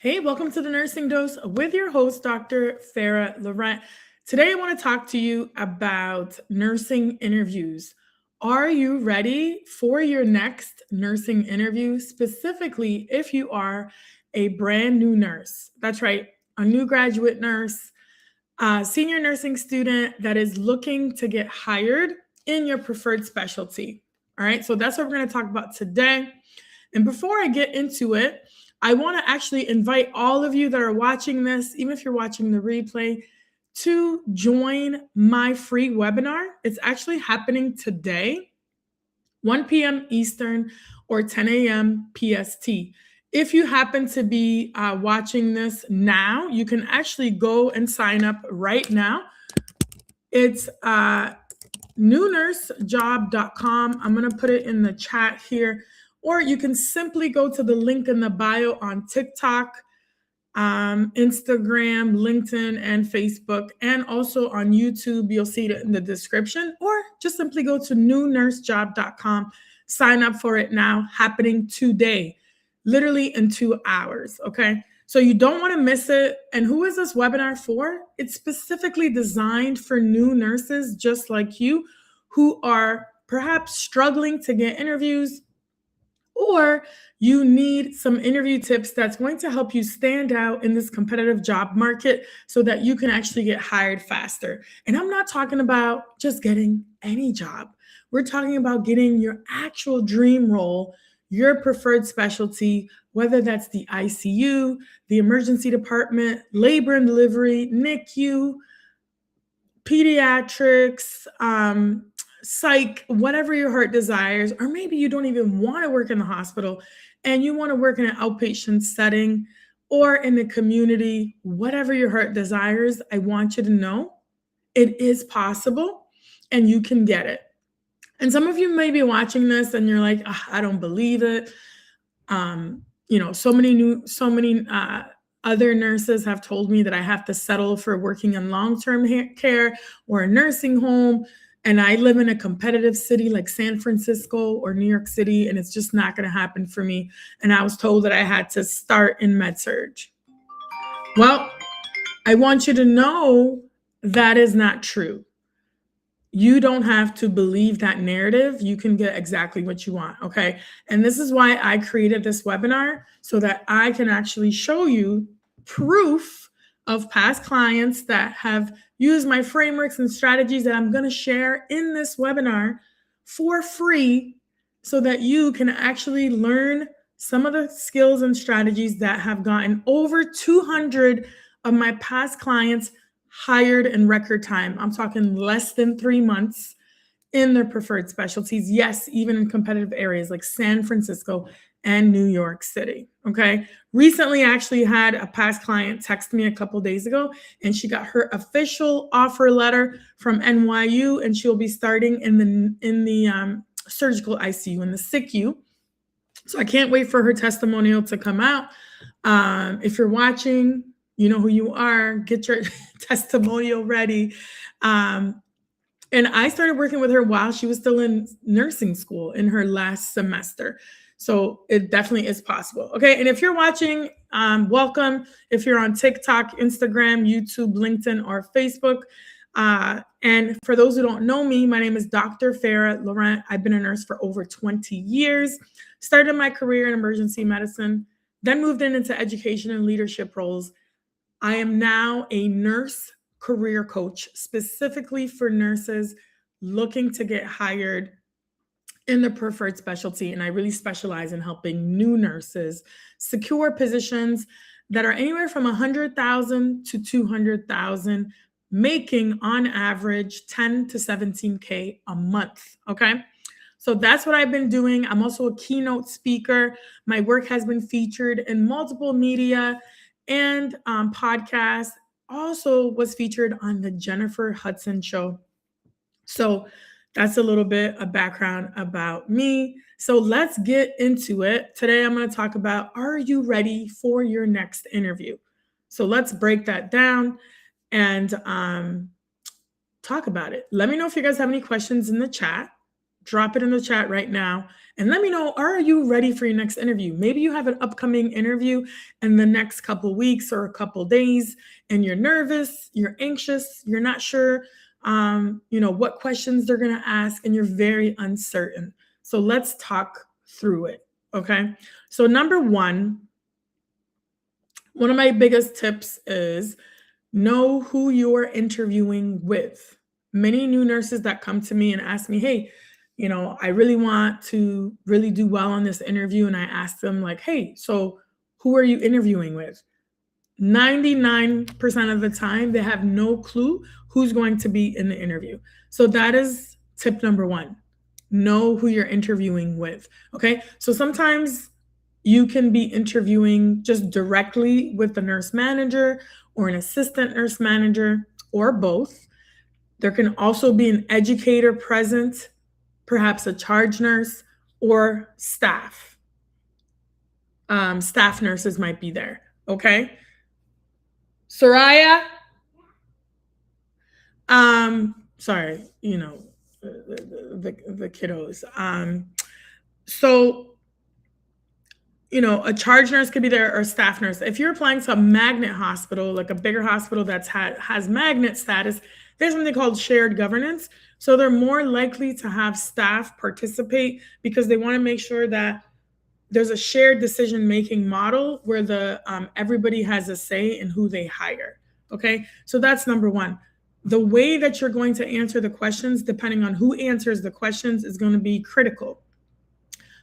Hey, welcome to the Nursing Dose with your host, Dr. Farah Laurent. Today, I want to talk to you about nursing interviews. Are you ready for your next nursing interview? Specifically, if you are a brand new nurse. That's right, a new graduate nurse, a senior nursing student that is looking to get hired in your preferred specialty. All right, so that's what we're going to talk about today. And before I get into it, I want to actually invite all of you that are watching this, even if you're watching the replay, to join my free webinar. It's actually happening today, 1 p.m. Eastern or 10 a.m. PST. If you happen to be watching this now, you can actually go and sign up right now. It's newnursejob.com. I'm going to put it in the chat here. Or you can simply go to the link in the bio on TikTok, Instagram, LinkedIn, and Facebook, and also on YouTube. You'll see it in the description, or just simply go to newnursejob.com. Sign up for it now, happening today, literally in 2 hours. Okay. So you don't want to miss it. And who is this webinar for? It's specifically designed for new nurses just like you who are perhaps struggling to get interviews, or you need some interview tips that's going to help you stand out in this competitive job market so that you can actually get hired faster. And I'm not talking about just getting any job. We're talking about getting your actual dream role, your preferred specialty, whether that's the ICU, the emergency department, labor and delivery, NICU, pediatrics, psych, whatever your heart desires, or maybe you don't even want to work in the hospital and you want to work in an outpatient setting or in the community, whatever your heart desires, I want you to know it is possible and you can get it. And some of you may be watching this and you're like, I don't believe it. So many other nurses have told me that I have to settle for working in long-term care or a nursing home. And I live in a competitive city like San Francisco or New York City, and it's just not going to happen for me. And I was told that I had to start in med-surg. Well, I want you to know that is not true. You don't have to believe that narrative. You can get exactly what you want, okay? And this is why I created this webinar, so that I can actually show you proof of past clients that have used my frameworks and strategies that I'm going to share in this webinar for free, so that you can actually learn some of the skills and strategies that have gotten over 200 of my past clients hired in record time. I'm talking less than 3 months in their preferred specialties. Yes, even in competitive areas like San Francisco and New York City. Okay. Recently, I actually had a past client text me a couple days ago, and she got her official offer letter from NYU, and she'll be starting in the surgical ICU, in the SICU. So I can't wait for her testimonial to come out. If you're watching, you know who you are. Get your testimonial ready. And I started working with her while she was still in nursing school in her last semester. So it definitely is possible. Okay. And if you're watching, welcome. If you're on TikTok, Instagram, YouTube, LinkedIn, or Facebook. And for those who don't know me, my name is Dr. Farah Laurent. I've been a nurse for over 20 years. Started my career in emergency medicine, then moved into education and leadership roles. I am now a nurse career coach, specifically for nurses looking to get hired in the preferred specialty. And I really specialize in helping new nurses secure positions that are anywhere from 100,000 to 200,000, making on average 10 to 17K a month. Okay. So that's what I've been doing. I'm also a keynote speaker. My work has been featured in multiple media and podcasts. Also was featured on the Jennifer Hudson Show. So that's a little bit of background about me. So let's get into it. Today, I'm going to talk about, are you ready for your next interview? So let's break that down and talk about it. Let me know if you guys have any questions in the chat. drop it in the chat right now and let me know, are you ready for your next interview? Maybe you have an upcoming interview in the next couple weeks or a couple days and you're nervous, you're anxious, you're not sure what questions they're going to ask and you're very uncertain. So let's talk through it. Okay. So number one of my biggest tips is know who you're interviewing with. Many new nurses that come to me and ask me, hey, I really want to really do well on this interview. And I ask them like, hey, so who are you interviewing with? 99% of the time, they have no clue who's going to be in the interview. So that is tip number one. Know who you're interviewing with. Okay. So sometimes you can be interviewing just directly with the nurse manager or an assistant nurse manager or both. There can also be an educator present, perhaps a charge nurse or staff. Staff nurses might be there. Okay. Soraya. Sorry, the kiddos. So a charge nurse could be there or a staff nurse. If you're applying to a magnet hospital, like a bigger hospital that has magnet status, there's something called shared governance. So they're more likely to have staff participate because they want to make sure that there's a shared decision-making model where everybody has a say in who they hire. Okay, so that's number one. The way that you're going to answer the questions, depending on who answers the questions, is going to be critical.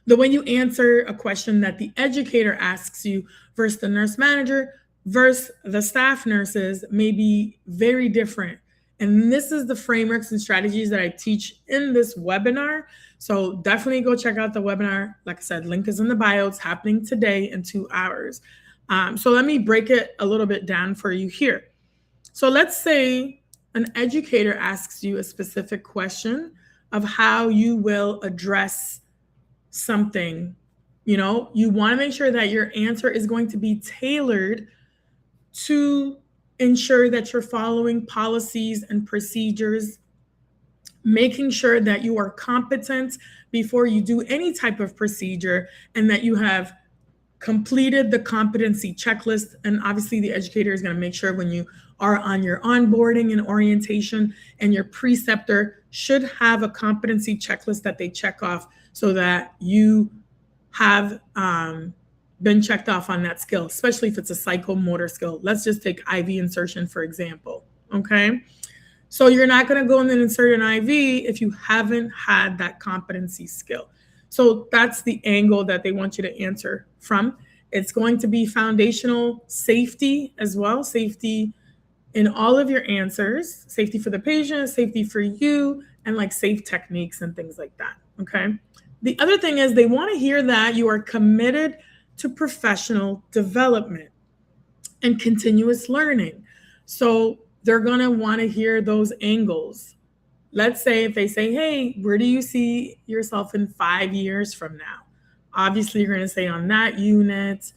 The way you answer a question that the educator asks you versus the nurse manager versus the staff nurses may be very different. And this is the frameworks and strategies that I teach in this webinar. So definitely go check out the webinar. Like I said, link is in the bio. It's happening today in 2 hours. So let me break it a little bit down for you here. So let's say an educator asks you a specific question of how you will address something. You want to make sure that your answer is going to be tailored to ensure that you're following policies and procedures, making sure that you are competent before you do any type of procedure and that you have completed the competency checklist. And obviously the educator is going to make sure when you are on your onboarding and orientation, and your preceptor should have a competency checklist that they check off so that you have been checked off on that skill, especially if it's a psychomotor skill. Let's just take IV insertion, for example. Okay. So you're not going to go in and insert an IV if you haven't had that competency skill. So that's the angle that they want you to answer from. It's going to be foundational safety as well. Safety in all of your answers, safety for the patient, safety for you, and like safe techniques and things like that. Okay. The other thing is they want to hear that you are committed to professional development and continuous learning. So they're going to want to hear those angles. Let's say if they say, hey, where do you see yourself in 5 years from now? Obviously, you're going to say on that unit,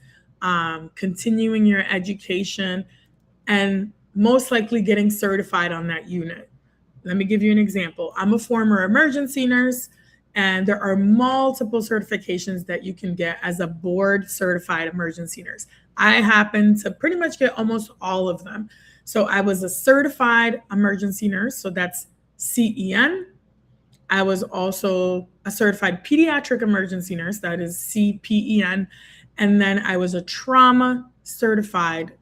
continuing your education, and most likely getting certified on that unit. Let me give you an example. I'm a former emergency nurse, and there are multiple certifications that you can get as a board certified emergency nurse. I happen to pretty much get almost all of them. So I was a certified emergency nurse, so that's CEN. I was also a certified pediatric emergency nurse, that is CPEN. And then I was a trauma certified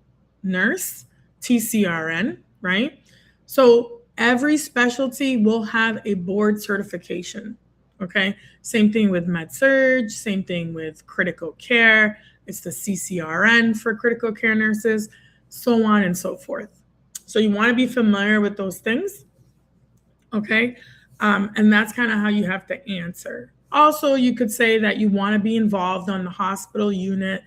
nurse, TCRN, right? So every specialty will have a board certification, okay? Same thing with med-surg, same thing with critical care. It's the CCRN for critical care nurses, so on and so forth. So you want to be familiar with those things, okay? And that's kind of how you have to answer. Also, you could say that you want to be involved on the hospital unit,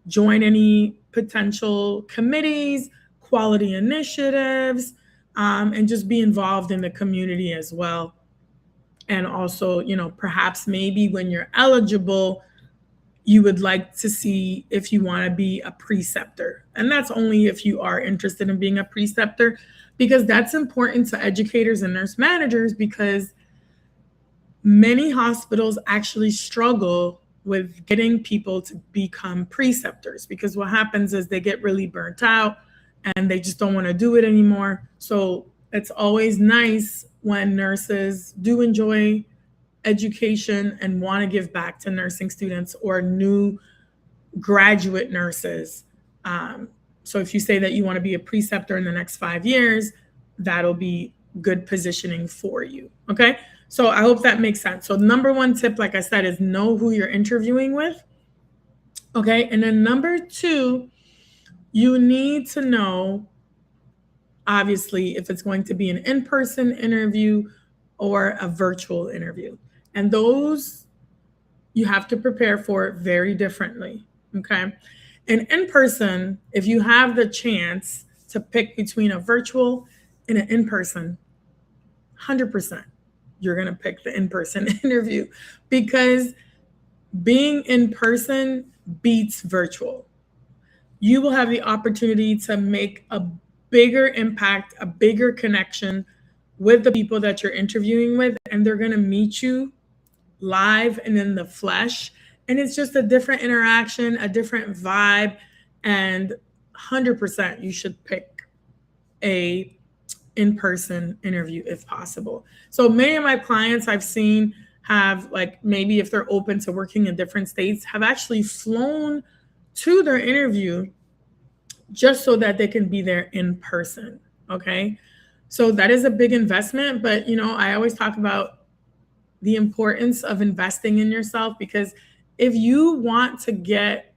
join any potential committees, quality initiatives, and just be involved in the community as well. And also, perhaps maybe when you're eligible, you would like to see if you want to be a preceptor. And that's only if you are interested in being a preceptor, because that's important to educators and nurse managers, because Many hospitals actually struggle with getting people to become preceptors because what happens is they get really burnt out and they just don't want to do it anymore. So it's always nice when nurses do enjoy education and want to give back to nursing students or new graduate nurses. So if you say that you want to be a preceptor in the next 5 years, that'll be good positioning for you. Okay. So I hope that makes sense. So number one tip, like I said, is know who you're interviewing with. Okay. And then number two, you need to know, obviously, if it's going to be an in-person interview or a virtual interview. And those you have to prepare for very differently. Okay. And in person, if you have the chance to pick between a virtual and an in-person, 100%, you're going to pick the in-person interview because being in person beats virtual. You will have the opportunity to make a bigger impact, a bigger connection with the people that you're interviewing with, and they're going to meet you live and in the flesh. And it's just a different interaction, a different vibe. And 100% you should pick a in-person interview if possible. So many of my clients I've seen have, like, maybe if they're open to working in different states, have actually flown to their interview just so that they can be there in person. Okay. So that is a big investment, but I always talk about the importance of investing in yourself, because if you want to get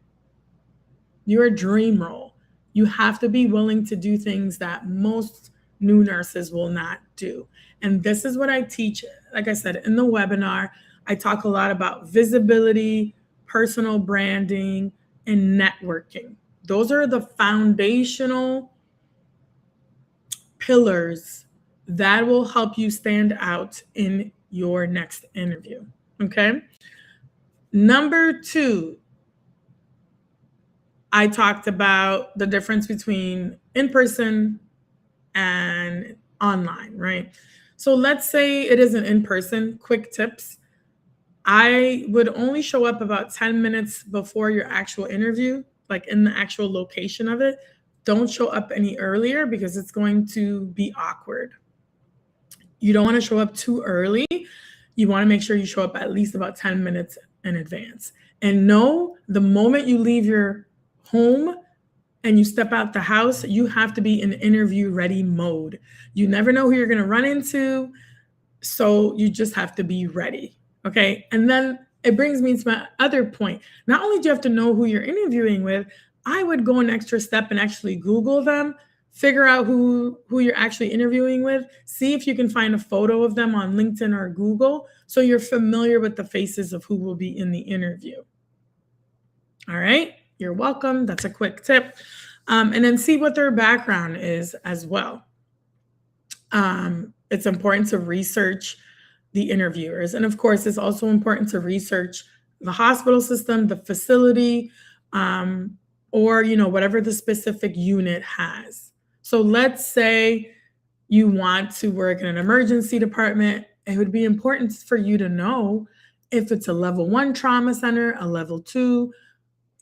your dream role, you have to be willing to do things that most new nurses will not do. And this is what I teach. Like I said, in the webinar, I talk a lot about visibility, personal branding, and networking. Those are the foundational pillars that will help you stand out in your next interview. Okay. Number two, I talked about the difference between in-person and online, right? So let's say it is an in-person. Quick tips. I would only show up about 10 minutes before your actual interview, like in the actual location of it. Don't show up any earlier because it's going to be awkward. You don't want to show up too early. You want to make sure you show up at least about 10 minutes in advance. And know the moment you leave your home and you step out the house, you have to be in interview ready mode. You never know who you're going to run into. So you just have to be ready. Okay. And then it brings me to my other point. Not only do you have to know who you're interviewing with, I would go an extra step and actually Google them, figure out who you're actually interviewing with, see if you can find a photo of them on LinkedIn or Google so you're familiar with the faces of who will be in the interview. All right. You're welcome. That's a quick tip. And then see what their background is as well. It's important to research the interviewers. And of course, it's also important to research the hospital system, the facility, or whatever the specific unit has. So let's say you want to work in an emergency department. It would be important for you to know if it's a level 1 trauma center, a level 2,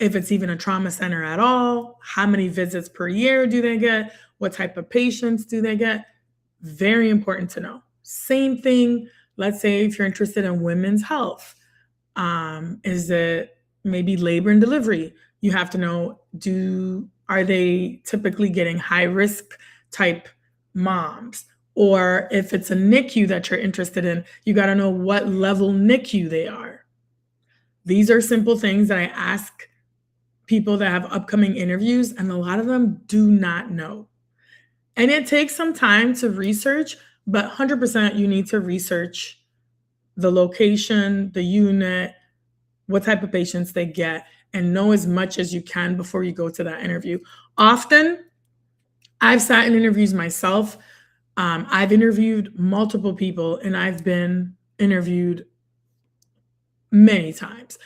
if it's even a trauma center at all, how many visits per year do they get, what type of patients do they get. Very important to know. Same thing, let's say if you're interested in women's health, is it maybe labor and delivery? You have to know, are they typically getting high risk type moms? Or if it's a NICU that you're interested in, you got to know what level NICU they are. These are simple things that I ask people that have upcoming interviews, and a lot of them do not know. And it takes some time to research, but 100% you need to research the location, the unit, what type of patients they get, and know as much as you can before you go to that interview. Often, I've sat in interviews myself. I've interviewed multiple people, and I've been interviewed many times.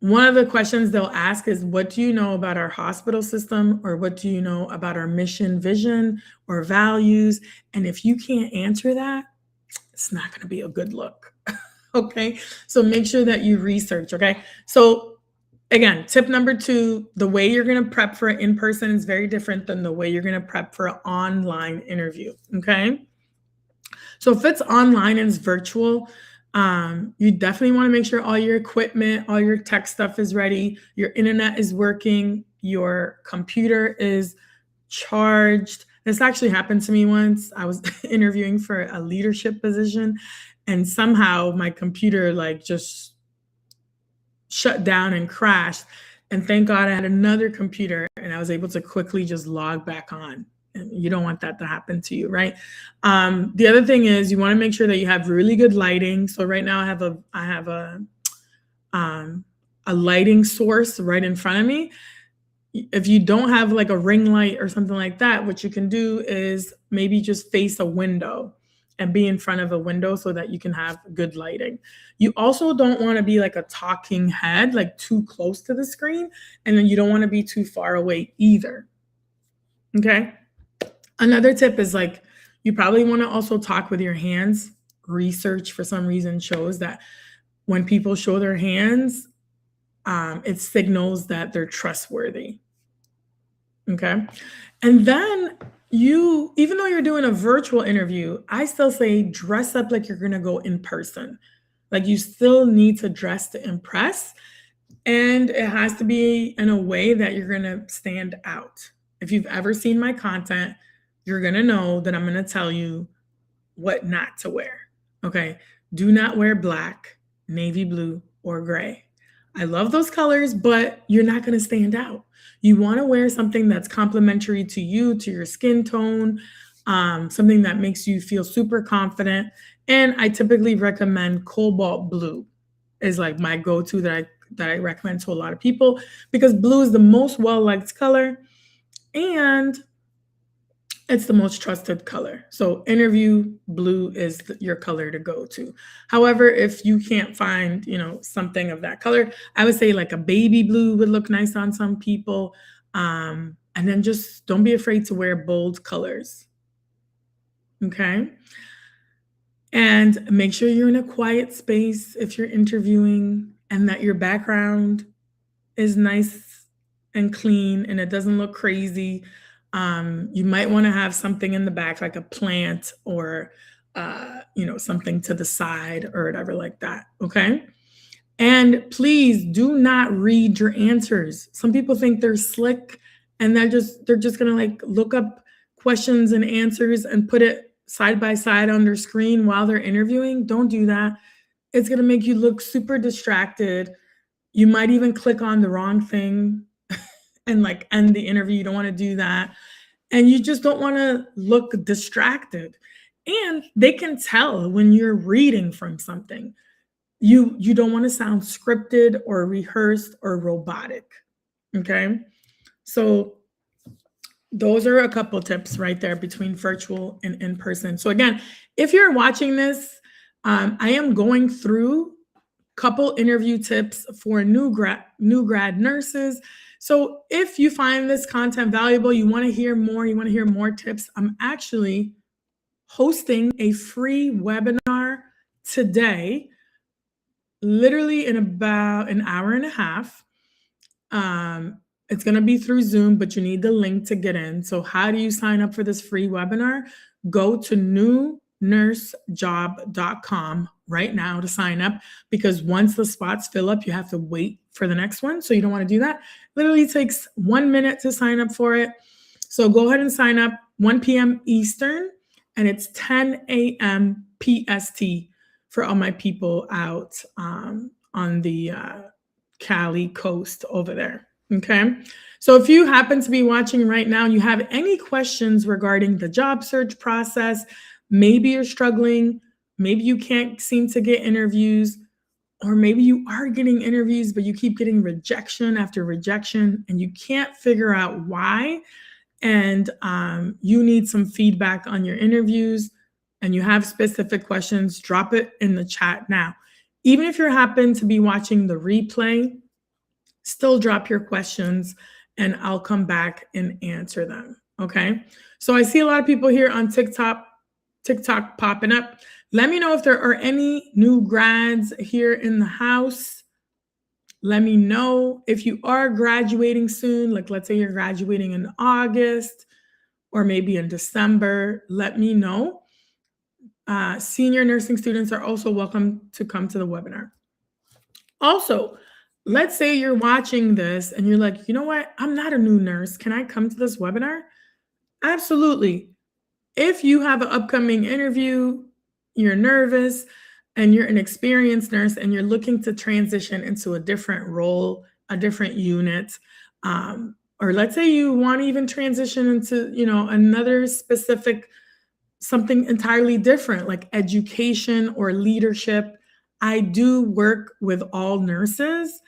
One of the questions they'll ask is, what do you know about our hospital system? Or what do you know about our mission, vision, or values? And if you can't answer that, it's not going to be a good look. Okay. So make sure that you research. Okay. So again, tip number 2, the way you're going to prep for an in-person is very different than the way you're going to prep for an online interview. Okay. So if it's online and it's virtual, you definitely want to make sure all your equipment, all your tech stuff is ready, your internet is working, your computer is charged. This actually happened to me once. I was interviewing for a leadership position, and somehow my computer like just shut down and crashed. And thank God I had another computer and I was able to quickly just log back on. And you don't want that to happen to you, right? The other thing is you want to make sure that you have really good lighting. So right now I have a lighting source right in front of me. If you don't have like a ring light or something like that, what you can do is maybe just face a window and be in front of a window so that you can have good lighting. You also don't want to be like a talking head, like too close to the screen, and then you don't want to be too far away either. Okay. Another tip is like you probably want to also talk with your hands. Research for some reason shows that when people show their hands, it signals that they're trustworthy. Okay. And then even though you're doing a virtual interview, I still say dress up like you're going to go in person. Like you still need to dress to impress. And it has to be in a way that you're going to stand out. If you've ever seen my content, you're going to know that I'm going to tell you what not to wear. Okay. Do not wear black, navy blue, or gray. I love those colors, but you're not going to stand out. You want to wear something that's complementary to you, to your skin tone, something that makes you feel super confident. And I typically recommend cobalt blue is like my go-to that I recommend to a lot of people because blue is the most well-liked color and it's the most trusted color. So interview blue is your color to go to. However, if you can't find, something of that color, I would say like a baby blue would look nice on some people. And then just don't be afraid to wear bold colors. Okay. And make sure you're in a quiet space if you're interviewing and that your background is nice and clean and it doesn't look crazy. You might want to have something in the back, like a plant or, something to the side or whatever like that. Okay. And please do not read your answers. Some people think they're slick and they're just going to like look up questions and answers and put it side by side on their screen while they're interviewing. Don't do that. It's going to make you look super distracted. You might even click on the wrong thing and like end the interview. You don't want to do that. And you just don't want to look distracted. And they can tell when you're reading from something. You don't want to sound scripted or rehearsed or robotic. Okay. So those are a couple tips right there between virtual and in person. So again, if you're watching this, I am going through couple interview tips for new grad nurses. So if you find this content valuable, you want to hear more tips, I'm actually hosting a free webinar today, literally in about an hour and a half. It's going to be through Zoom, but you need the link to get in. So how do you sign up for this free webinar? Go to newnursejob.com right now to sign up, because once the spots fill up, you have to wait for the next one. So you don't want to do that. Literally takes 1 minute to sign up for it. So go ahead and sign up 1 p.m. Eastern, and it's 10 a.m. PST for all my people out on the Cali coast over there. Okay. So if you happen to be watching right now, you have any questions regarding the job search process, maybe you're struggling, maybe you can't seem to get interviews, or maybe you are getting interviews, but you keep getting rejection after rejection and you can't figure out why, and you need some feedback on your interviews and you have specific questions, drop it in the chat now. Even if you happen to be watching the replay, still drop your questions and I'll come back and answer them. Okay. So I see a lot of people here on TikTok TikTok popping up. Let me know if there are any new grads here in the house. Let me know if you are graduating soon. Like, let's say you're graduating in August or maybe in December. Let me know. Senior nursing students are also welcome to come to the webinar. Also, let's say you're watching this and you're like, you know what? I'm not a new nurse. Can I come to this webinar? Absolutely. If you have an upcoming interview, you're nervous, and you're an experienced nurse and you're looking to transition into a different role, a different unit, or let's say you want to even transition into, another specific, something entirely different like education or leadership. I do work with all nurses.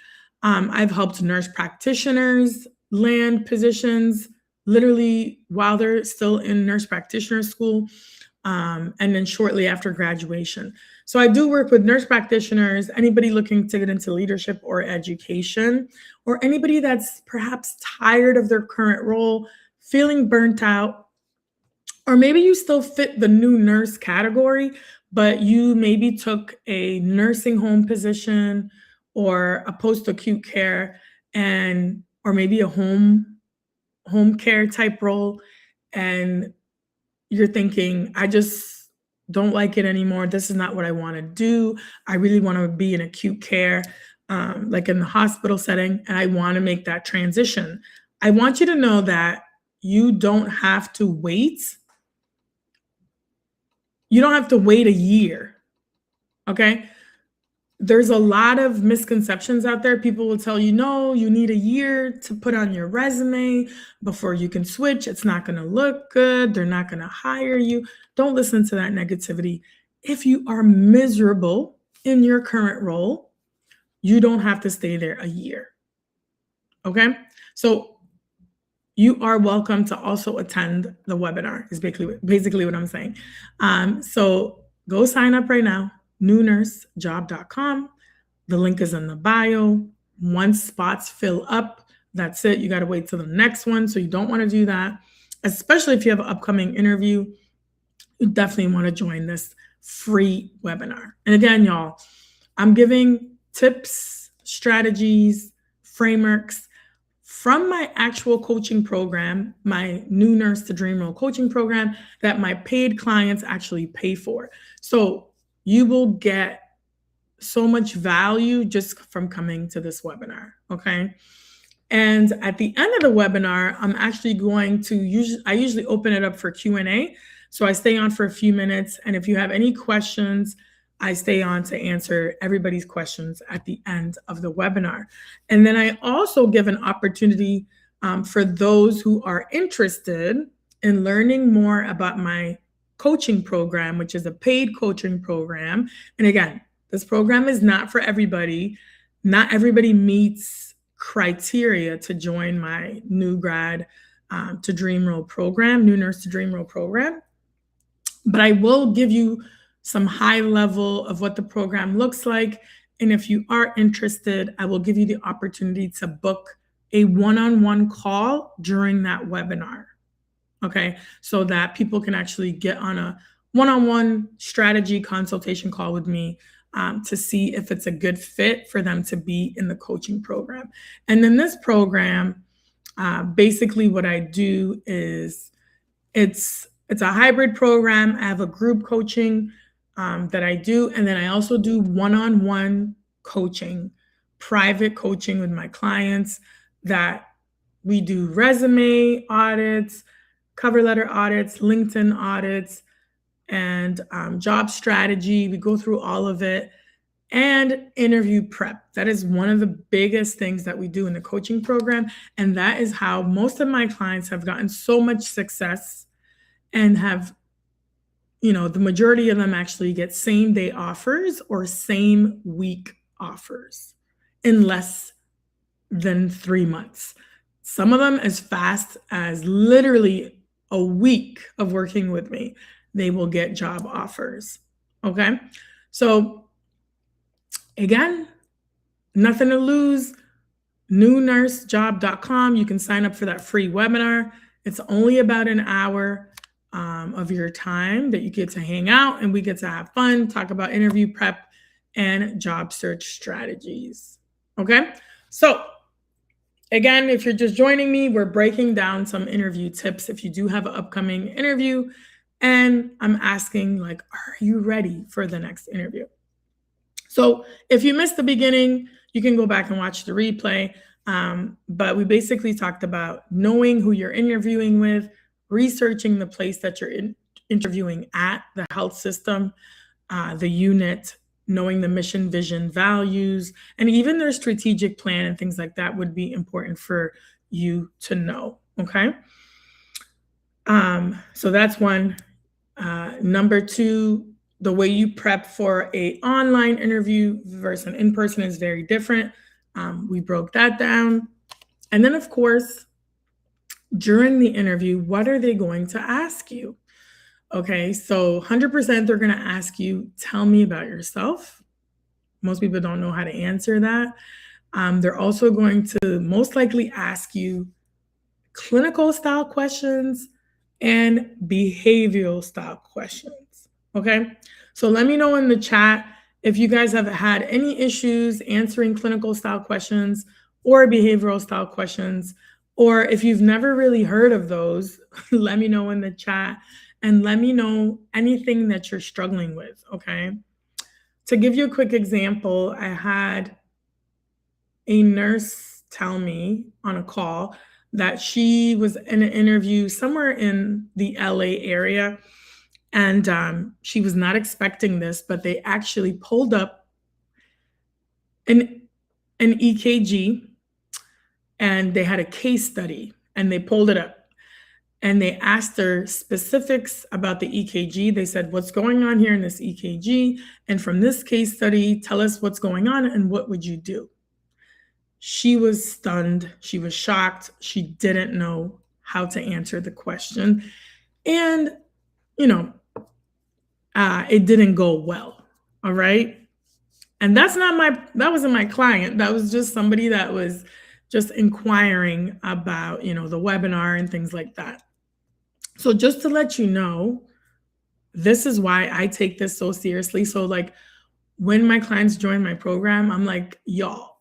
I've helped nurse practitioners land positions literally while they're still in nurse practitioner school, and then shortly after graduation. So I do work with nurse practitioners, anybody looking to get into leadership or education, or anybody that's perhaps tired of their current role, feeling burnt out, or maybe you still fit the new nurse category, but you maybe took a nursing home position or a post-acute care or maybe a home care type role, and you're thinking, I just don't like it anymore. This is not what I want to do. I really want to be in acute care, like in the hospital setting, and I want to make that transition. I want you to know that you don't have to wait. You don't have to wait a year, okay? There's a lot of misconceptions out there. People will tell you, no, you need a year to put on your resume before you can switch. It's not going to look good. They're not going to hire you. Don't listen to that negativity. If you are miserable in your current role, you don't have to stay there a year, okay? So you are welcome to also attend the webinar is basically what I'm saying. So go sign up right now, newnursejob.com. The link is in the bio. Once spots fill up, that's it. You got to wait till the next one. So you don't want to do that, especially if you have an upcoming interview. You definitely want to join this free webinar. And again, y'all, I'm giving tips, strategies, frameworks from my actual coaching program, my New Nurse to Dream Role coaching program that my paid clients actually pay for. So you will get so much value just from coming to this webinar, okay? And at the end of the webinar, I'm actually going to I usually open it up for Q&A. So I stay on for a few minutes. And if you have any questions, I stay on to answer everybody's questions at the end of the webinar. And then I also give an opportunity for those who are interested in learning more about my coaching program, which is a paid coaching program. And again, this program is not for everybody. Not everybody meets criteria to join my new grad to Dream Role program, New Nurse to Dream Role program. But I will give you some high level of what the program looks like. And if you are interested, I will give you the opportunity to book a one-on-one call during that webinar, okay? So that people can actually get on a one-on-one strategy consultation call with me to see if it's a good fit for them to be in the coaching program. And then this program, basically what I do is it's a hybrid program. I have a group coaching that I do. And then I also do one-on-one coaching, private coaching with my clients that we do resume audits, cover letter audits, LinkedIn audits, and job strategy. We go through all of it, and interview prep. That is one of the biggest things that we do in the coaching program. And that is how most of my clients have gotten so much success and have, the majority of them actually get same day offers or same week offers in less than 3 months. Some of them as fast as literally a week of working with me, they will get job offers. Okay. So again, nothing to lose. Newnursejob.com. You can sign up for that free webinar. It's only about an hour. of your time that you get to hang out and we get to have fun, talk about interview prep and job search strategies. Okay. So again, if you're just joining me, we're breaking down some interview tips if you do have an upcoming interview. And I'm asking, like, are you ready for the next interview? So if you missed the beginning, you can go back and watch the replay. But we basically talked about knowing who you're interviewing with, researching the place that you're interviewing at, the health system, the unit, knowing the mission, vision, values, and even their strategic plan and things like that would be important for you to know. Okay. So that's one. Number two, the way you prep for an online interview versus an in-person is very different. We broke that down. And then, of course, during the interview, what are they going to ask you? Okay, so 100% they're going to ask you, tell me about yourself. Most people don't know how to answer that. They're also going to most likely ask you clinical style questions and behavioral style questions. Okay, so let me know in the chat if you guys have had any issues answering clinical style questions or behavioral style questions, or if you've never really heard of those, let me know in the chat and let me know anything that you're struggling with. Okay, to give you a quick example, I had a nurse tell me on a call that she was in an interview somewhere in the LA area. And she was not expecting this, but they actually pulled up an EKG and they had a case study and they pulled it up. And they asked her specifics about the EKG. They said, what's going on here in this EKG? And from this case study, tell us what's going on and what would you do? She was stunned. She was shocked. She didn't know how to answer the question. And, it didn't go well. All right. And that wasn't my client. That was just somebody that was just inquiring about, the webinar and things like that. So just to let you know, this is why I take this so seriously. So like when my clients join my program, I'm like, y'all,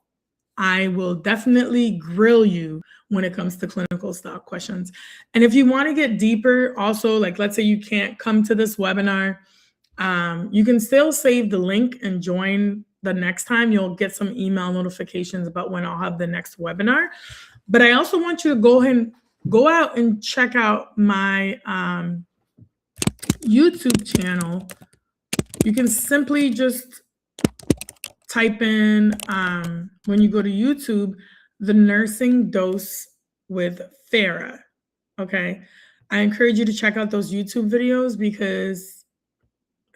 I will definitely grill you when it comes to clinical style questions. And if you want to get deeper, also, like, let's say you can't come to this webinar, you can still save the link and join the next time. You'll get some email notifications about when I'll have the next webinar. But I also want you to go out and check out my YouTube channel. You can simply just type in, when you go to YouTube, the Nursing Dose with Farah. Okay. I encourage you to check out those YouTube videos because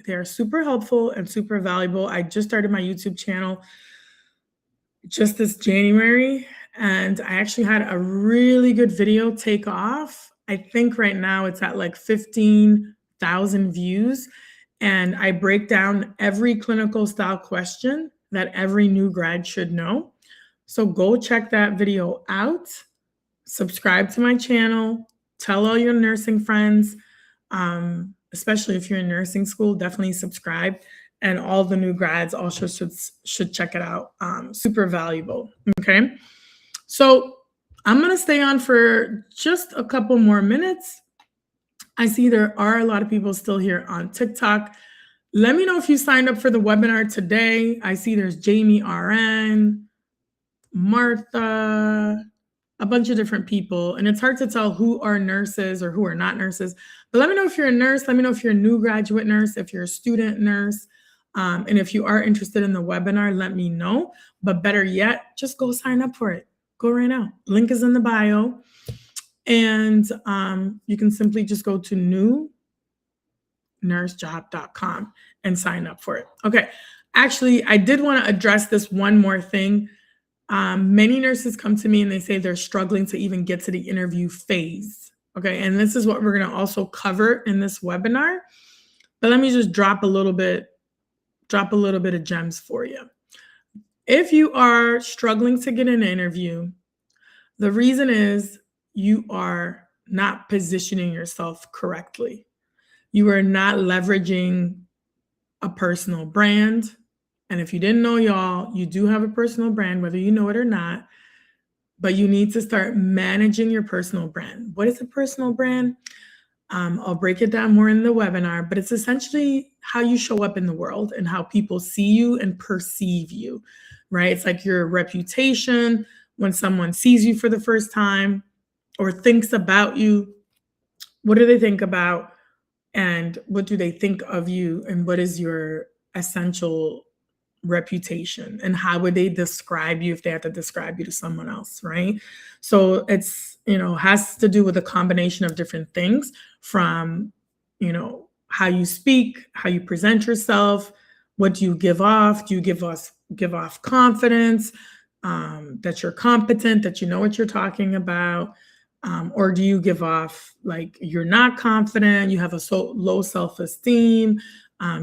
they're super helpful and super valuable. I just started my YouTube channel just this January, and I actually had a really good video take off. I think right now it's at like 15,000 views, and I break down every clinical style question that every new grad should know. So go check that video out, subscribe to my channel, tell all your nursing friends, especially if you're in nursing school, definitely subscribe. And all the new grads also should check it out. Super valuable. Okay. So I'm going to stay on for just a couple more minutes. I see there are a lot of people still here on TikTok. Let me know if you signed up for the webinar today. I see there's Jamie RN, Martha, a bunch of different people. And it's hard to tell who are nurses or who are not nurses. But let me know if you're a nurse. Let me know if you're a new graduate nurse, if you're a student nurse. And if you are interested in the webinar, let me know. But better yet, just go sign up for it. Go right now. Link is in the bio. And you can simply just go to newnursejob.com and sign up for it. Okay. Actually, I did want to address this one more thing. Many nurses come to me and they say they're struggling to even get to the interview phase. Okay. And this is what we're going to also cover in this webinar. But let me just drop a little bit of gems for you. If you are struggling to get an interview, the reason is you are not positioning yourself correctly. You are not leveraging a personal brand. And if you didn't know, y'all, you do have a personal brand, whether you know it or not, but you need to start managing your personal brand. What is a personal brand? I'll break it down more in the webinar, but it's essentially how you show up in the world and how people see you and perceive you, right? It's like your reputation when someone sees you for the first time or thinks about you. What do they think about? And what do they think of you? And what is your essential reputation? And how would they describe you if they had to describe you to someone else, right? So it's, has to do with a combination of different things from, how you speak, how you present yourself, what do you give off? Do you give off confidence, that you're competent, that you know what you're talking about? Or do you give off like you're not confident, you have a so low self-esteem,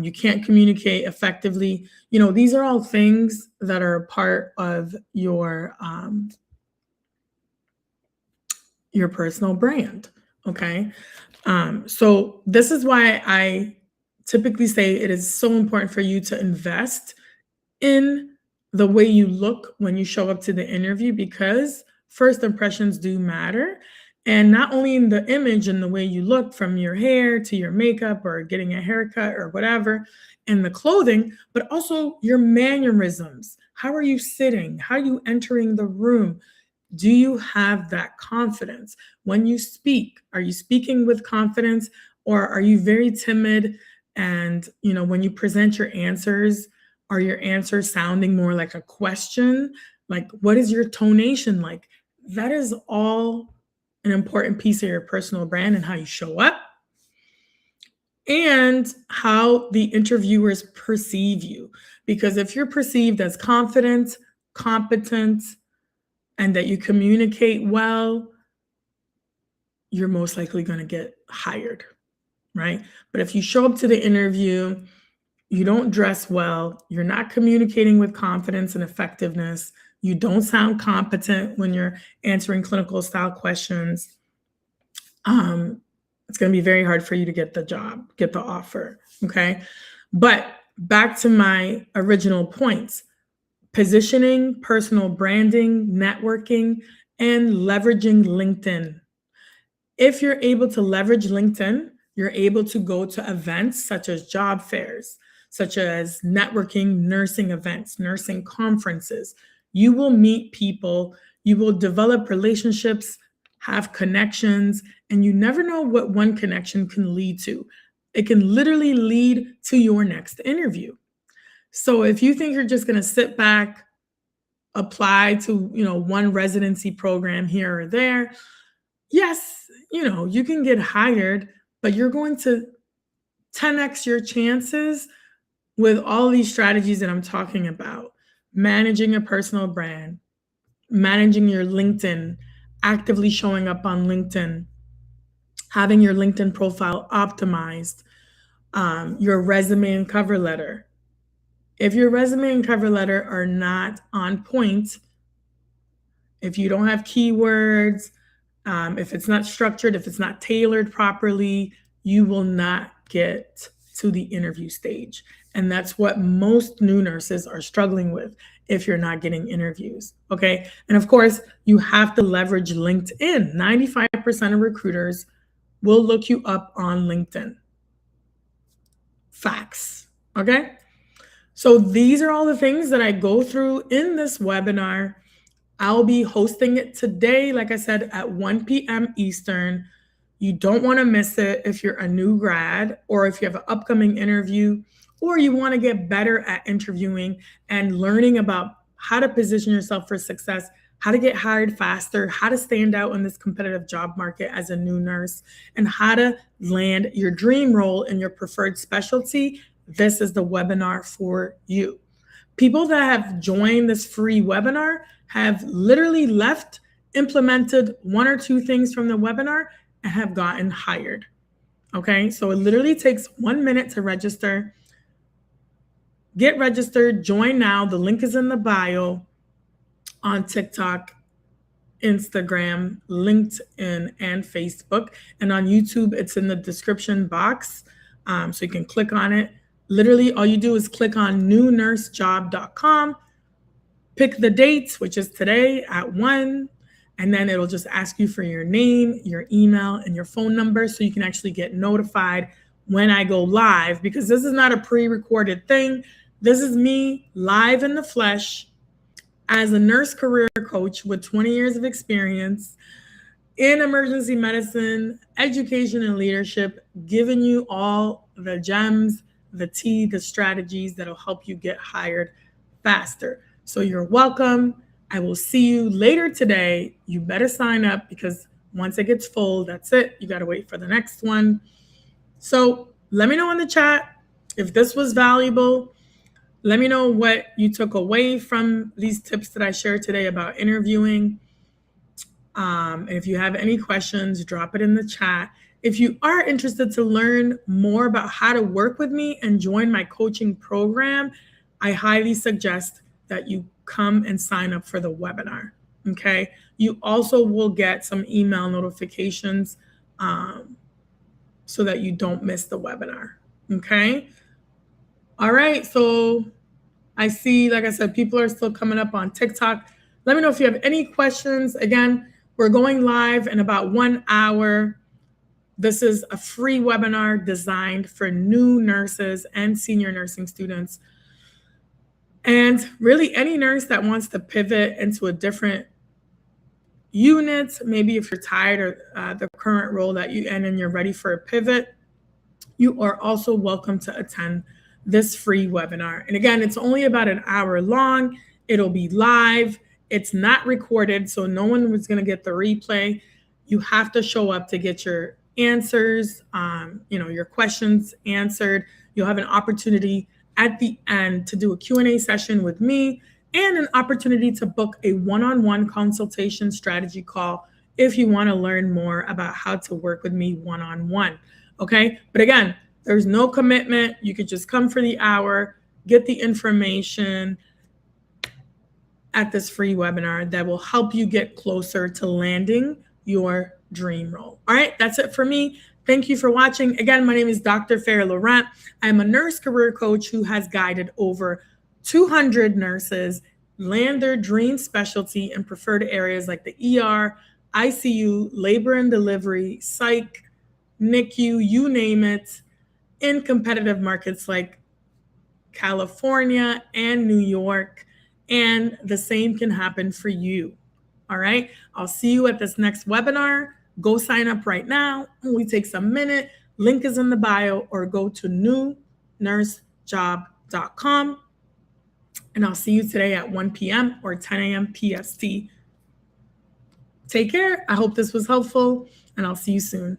you can't communicate effectively? These are all things that are part of your personal brand. Okay. So this is why I typically say it is so important for you to invest in the way you look when you show up to the interview, because first impressions do matter. And not only in the image and the way you look, from your hair to your makeup or getting a haircut or whatever, and the clothing, but also your mannerisms. How are you sitting? How are you entering the room? Do you have that confidence? When you speak, are you speaking with confidence, or are you very timid? And, when you present your answers, are your answers sounding more like a question? Like, what is your tonation like? That is all an important piece of your personal brand and how you show up and how the interviewers perceive you. Because if you're perceived as confident, competent, and that you communicate well, you're most likely going to get hired, right? But if you show up to the interview, you don't dress well, you're not communicating with confidence and effectiveness, you don't sound competent when you're answering clinical style questions, it's going to be very hard for you to get the job, get the offer, okay? But back to my original points: positioning, personal branding, networking, and leveraging LinkedIn. If you're able to leverage LinkedIn, you're able to go to events such as job fairs, such as networking, nursing events, nursing conferences. You will meet people, you will develop relationships, have connections, and you never know what one connection can lead to. It can literally lead to your next interview. So if you think you're just going to sit back, apply to, one residency program here or there, yes, you can get hired, but you're going to 10x your chances with all these strategies that I'm talking about. Managing a personal brand, managing your LinkedIn, actively showing up on LinkedIn, having your LinkedIn profile optimized, your resume and cover letter. If your resume and cover letter are not on point, if you don't have keywords, if it's not structured, if it's not tailored properly, you will not get to the interview stage. And that's what most new nurses are struggling with if you're not getting interviews, okay? And of course, you have to leverage LinkedIn. 95% of recruiters will look you up on LinkedIn. Facts, okay? So these are all the things that I go through in this webinar. I'll be hosting it today, like I said, at 1 p.m. Eastern. You don't want to miss it if you're a new grad, or if you have an upcoming interview, or you want to get better at interviewing and learning about how to position yourself for success, how to get hired faster, how to stand out in this competitive job market as a new nurse, and how to land your dream role in your preferred specialty. This is the webinar for you. People that have joined this free webinar have literally left, implemented one or two things from the webinar, and have gotten hired. Okay, so it literally takes 1 minute to register. Get registered, join now. The link is in the bio on TikTok. Instagram, LinkedIn, and Facebook. And on YouTube, it's in the description box. So you can click on it. Literally, all you do is click on newnursejob.com, pick the dates, which is today at 1, and then it'll just ask you for your name, your email, and your phone number so you can actually get notified when I go live, because this is not a pre-recorded thing. This is me live in the flesh as a nurse career coach with 20 years of experience in emergency medicine, education, and leadership, giving you all the gems, the tea, the strategies that'll help you get hired faster. So you're welcome. I will see you later today. You better sign up, because once it gets full, that's it. You got to wait for the next one. So let me know in the chat if this was valuable. Let me know what you took away from these tips that I shared today about interviewing. And if you have any questions, drop it in the chat. If you are interested to learn more about how to work with me and join my coaching program, I highly suggest that you come and sign up for the webinar. Okay. You also will get some email notifications so that you don't miss the webinar. Okay. All right. So I see, like I said, people are still coming up on TikTok. Let me know if you have any questions. Again, we're going live in about 1 hour. This is a free webinar designed for new nurses and senior nursing students. And really any nurse that wants to pivot into a different unit, maybe if you're tired of the current role that you're in and you're ready for a pivot, you are also welcome to attend this free webinar. And again, it's only about an hour long. It'll be live. It's not recorded, so no one was going to get the replay. You have to show up to get your answers, your questions answered. You'll have an opportunity at the end to do a Q&A session with me and an opportunity to book a one-on-one consultation strategy call if you want to learn more about how to work with me one-on-one. Okay. But again, there's no commitment. You could just come for the hour, get the information at this free webinar that will help you get closer to landing your dream role. All right. That's it for me. Thank you for watching. Again, my name is Dr. Farah Laurent. I'm a nurse career coach who has guided over 200 nurses land their dream specialty in preferred areas like the ER, ICU, labor and delivery, psych, NICU, you name it, in competitive markets like California and New York. And the same can happen for you. All right. I'll see you at this next webinar. Go sign up right now. It only takes a minute. Link is in the bio, or go to newnursejob.com. And I'll see you today at 1 p.m. or 10 a.m. PST. Take care. I hope this was helpful, and I'll see you soon.